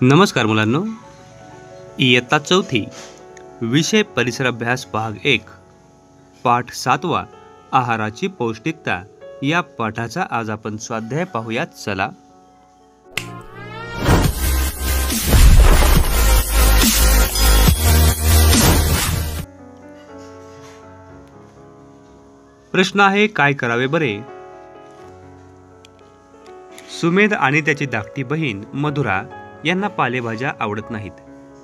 नमस्कार मुलांनो, इयत्ता चौथी विषय परिसर अभ्यास भाग 1 पाठ 7वा आहाराची पौष्टिकता या पाठाचा आज आपण स्वाध्याय पाहूयात. चला. प्रश्न आहे, काय करावे बरे? सुमेध आणि त्याची धाकटी बहीण मधुरा यांना पालेभाज्या आवडत नाहीत.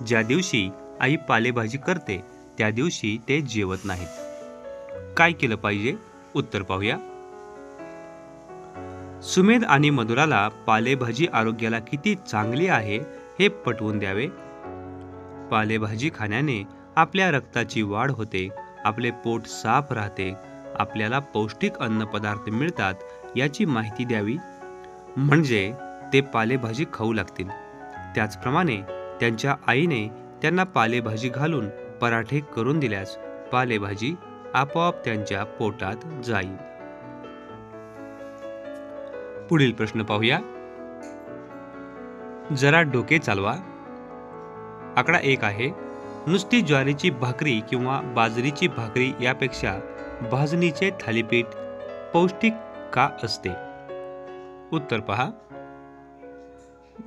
ज्या दिवशी आई पालेभाजी करते त्या दिवशी ते जेवत नाहीत. काय केलं पाहिजे? उत्तर पाहूया. सुमेध आणि मधुराला पालेभाजी आरोग्याला किती चांगली आहे हे पटवून द्यावे. पालेभाजी खाण्याने आपल्या रक्ताची वाढ होते, आपले पोट साफ राहते, आपल्याला पौष्टिक अन्नपदार्थ मिळतात याची माहिती द्यावी, म्हणजे ते पालेभाजी खाऊ लागतील. त्याचप्रमाणे त्यांच्या आईने त्यांना पालेभाजी घालून पराठे करून दिल्यास पालेभाजी आपोआप त्यांच्या पोटात जाईल. पुढील प्रश्न पाहूया. जरा डोके चालवा. आकडा 1 आहे. नुसती ज्वारीची भाकरी किंवा बाजरीची भाकरी यापेक्षा भाजणीचे थालीपीठ पौष्टिक का असते? उत्तर पहा.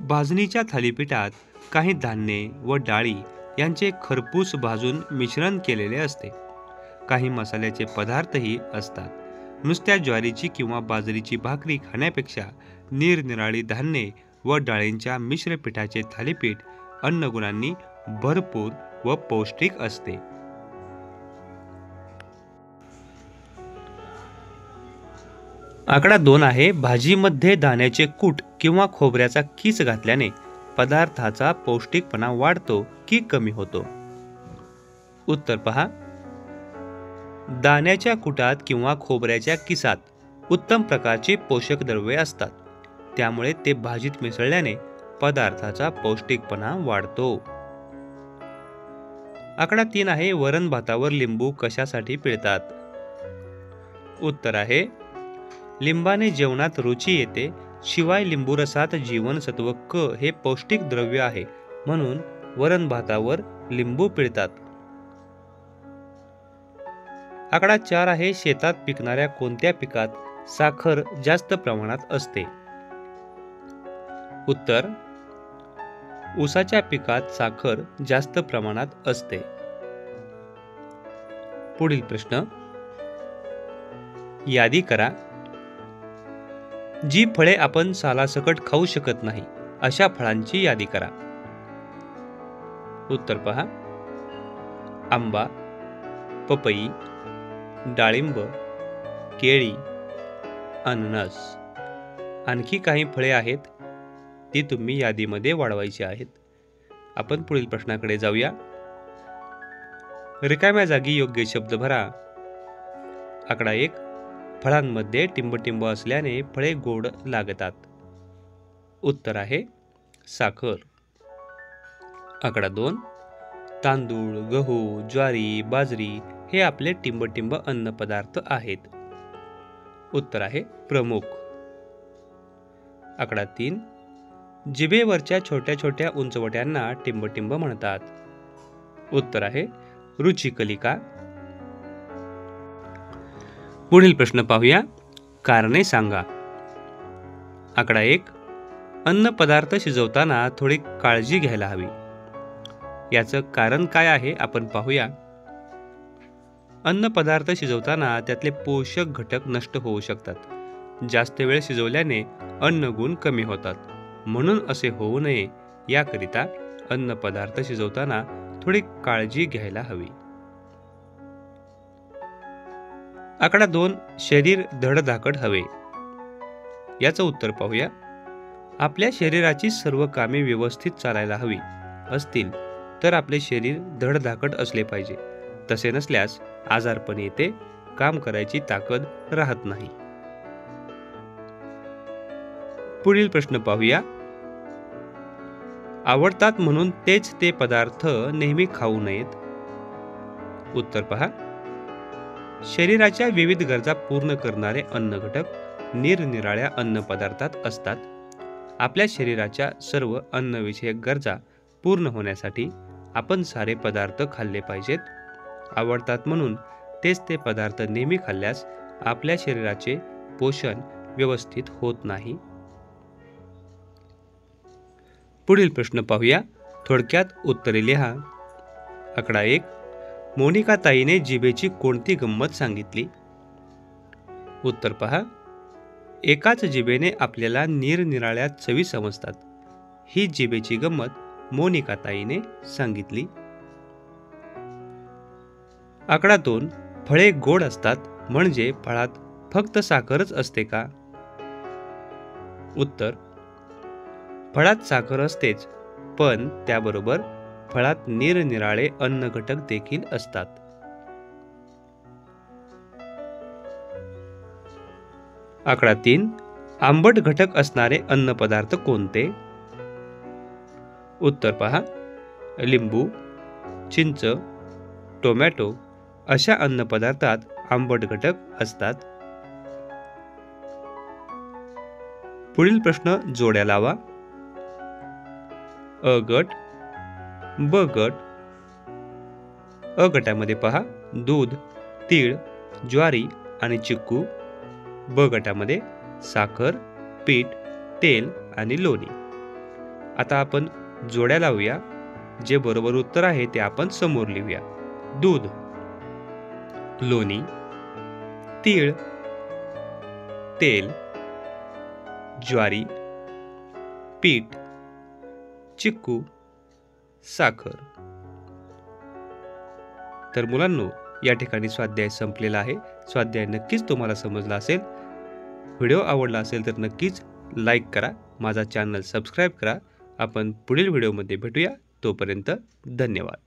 भाजणीच्या थालीपीठात काही धान्ये व डाळी यांचे खरपूस भाजून मिश्रण केलेले असते. काही मसाल्याचे पदार्थही असतात. नुसत्या ज्वारीची किंवा बाजरीची भाकरी खाण्यापेक्षा निरनिराळी धान्ये व डाळींच्या मिश्र पिठाचे थालीपीठ अन्नगुणांनी भरपूर व पौष्टिक असते. आकडा 2 आहे. भाजीमध्ये दाण्याचे कूट किंवा खोबऱ्याचा किस घातल्याने पदार्थाचा पौष्टिकपणा वाढतो की कमी होतो? उत्तर पहा. दाण्याच्या कुटात किंवा खोबऱ्याच्या किसात उत्तम प्रकारची पोषक द्रव्ये असतात, त्यामुळे ते भाजीत मिसळल्याने पदार्थाचा पौष्टिकपणा वाढतो. आकडा 3 आहे. वरण भातावर लिंबू कशासाठी पिळतात? उत्तर आहे. लिंबाने जेवणात रुची येते, शिवाय लिंबू रसात जीवनसत्व क हे पौष्टिक द्रव्य आहे, म्हणून वरण भातावर लिंबू पिळतात. आकडा 4 आहे. शेतात पिकणाऱ्या कोणत्या पिकात साखर जास्त प्रमाणात असते? उत्तर. ऊसाच्या पिकात साखर जास्त प्रमाणात असते. पुढील प्रश्न. यादी करा. जी फळे आपण सालासकट खाऊ शकत नाही अशा फळांची यादी करा. उत्तर पहा. आंबा, पपई, डाळिंब, केळी, अननस. आणखी काही फळे आहेत, ती तुम्ही यादीमध्ये वाढवायची आहेत. आपण पुढील प्रश्नाकडे जाऊया. रिकाम्या जागी योग्य शब्द भरा. आकडा 1. फळांमध्ये टिंबटिंब असल्याने फळे गोड लागतात. उत्तर आहे साखर. आकडा 2. तांदूळ, गहू, ज्वारी, बाजरी हे आपले टिंबटिंब अन्न पदार्थ आहेत. उत्तर आहे प्रमुख. आकडा 3. जिभेवरच्या छोट्या छोट्या उंचवट्यांना टिंबटिंब म्हणतात. उत्तर आहे रुचिकलिका. पुढील प्रश्न पाहूया. कारणे सांगा. आकडा 1. अन्न पदार्थ शिजवताना थोडी काळजी घ्यायला हवी. याचं कारण काय आहे आपण पाहूया. अन्न पदार्थ शिजवताना त्यातले पोषक घटक नष्ट होऊ शकतात. जास्त वेळ शिजवल्याने अन्नगुण कमी होतात, म्हणून असे होऊ नये याकरिता अन्न पदार्थ शिजवताना थोडी काळजी घ्यायला हवी. आकडा 2. शरीर धडधाकट हवे. याचं उत्तर पाहूया. आपल्या शरीराची सर्व कामे व्यवस्थित चालायला हवी असतील तर आपले शरीर धडधाकट असले पाहिजे. तसे नसल्यास आजारपण येते, काम करायची ताकद राहत नाही. पुढील प्रश्न पाहूया. आवडतात म्हणून तेच ते पदार्थ नेहमी खाऊ नयेत. उत्तर पहा. शरीराच्या विविध गरजा पूर्ण करणारे अन्न घटक निरनिराळ्या अन्न पदार्थात असतात. आपल्या शरीराच्या सर्व अन्नविषयक गरजा पूर्ण होण्यासाठी आपण सारे पदार्थ खाल्ले पाहिजेत. आवडतात म्हणून तेच ते पदार्थ नेहमी खाल्ल्यास आपल्या शरीराचे पोषण व्यवस्थित होत नाही. पुढील प्रश्न पाहूया. थोडक्यात उत्तरे लिहा. आकडा 1. मोनिका ताईने जिभेची कोणती गंमत सांगितली? उत्तर पहा. एकाच जिभेने आपल्याला निरनिराळ्या चवी समजतात. ही जिभेची गंमत मोनिका ताईने सांगितली. आकडा 2. फळे गोड असतात म्हणजे फळात फक्त साखरच असते का? उत्तर. फळात साखर असतेच, पण त्याबरोबर फळात निरनिराळे अन्न घटक देखील असतात. आकडा 3. आंबट घटक असणारे अन्न पदार्थ कोणते? उत्तर पहा. लिंबू, चिंच, टोमॅटो अशा अन्न पदार्थात आंबट घटक असतात. पुढील प्रश्न जोड्या लावा. अ गट, ब गट. अ गटामध्ये पहा दूध, तीळ, ज्वारी आणि चिक्कू. ब गटामध्ये साखर, पीठ, तेल आणि लोणी. आता आपण जोड्या लावूया. जे बरोबर उत्तर आहे ते आपण समोर लिहूया. दूध, लोणी, तीळ, तेल, ज्वारी, पीठ, चिक्कू, साखर. तर मुलांनो, या ठिकाणी स्वाध्याय संपलेला आहे. स्वाध्याय नक्कीच तुम्हाला समजला असेल. व्हिडिओ आवडला असेल तर नक्कीच लाईक करा. माझा चॅनल सबस्क्राईब करा. आपण पुढील व्हिडिओमध्ये भेटूया. तोपर्यंत धन्यवाद.